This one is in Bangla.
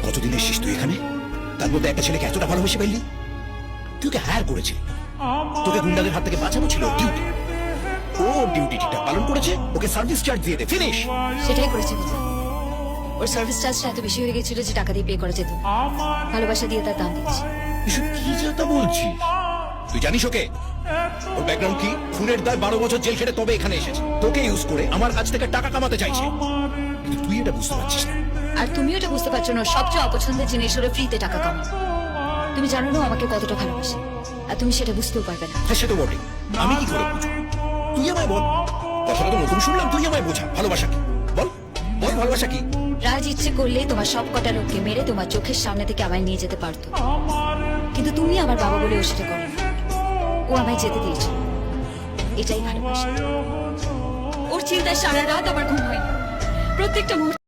কতদিন এসেছিস তুই এখানে? তার মধ্যে একটা ছেলেকে এতটা ভালোবেসে ফেললি? তুই ওকে হায়ার করেছিলি, তোকে গুন্ডাদের হাত থেকে বাঁচানো ছিল ডিউটি। ও ডিউটিটা পালন করেছে, ওকে সার্ভিস চার্জ দিয়ে দে, ফিনিশ। সেটাই করেছে বুঝলি। ওর সার্ভিস চার্জটা এত বেশি হয়ে গেছিল যে টাকা দিয়ে পে করা যেত না। ভালোবাসা দিয়ে তার দাম দিয়েছে। এসব কি যাতা বলছিস? তুই জানিস ওকে? ওর ব্যাকগ্রাউন্ড কি? খুনের দায় 12 বছর জেল খেটে তবে এখানে এসেছে। তোকে ইউজ করে আমার কাছ থেকে টাকা কামাতে চাইছে, কিন্তু তুই এটা বুঝতে পারছিস না। আর তুমিও এটা বুঝতে পারছো না, ওর সবচেয়ে অপছন্দের জিনিস হলো ফ্রিতে টাকা কামানো। তুমি জানো না ও আমাকে কতটা ভালোবাসে, আর তুমি সেটা বুঝতেও পারবে না। হ্যাঁ, সে তো বটে। আমি কি করে বুঝবো? তুই আমায় বল। কথাটা তো নতুন শুনলাম, তুই আমায় বোঝা ভালোবাসা কি। বল বল, ভালোবাসা কি? রাজ ইচ্ছে করলে তোমার সব কটা লোককে মেরে তোমার চোখের সামনে থেকে আমায় নিয়ে যেতে পারতো, কিন্তু তুমি আমার বাবা বলে ও সেটা করো। ও আমায় যেতে দিয়েছে, এটাই ভালোবাসা। ওর চিন্তায় সারা রাত আমার ঘুম হয় না, প্রত্যেকটা মুহূর্তে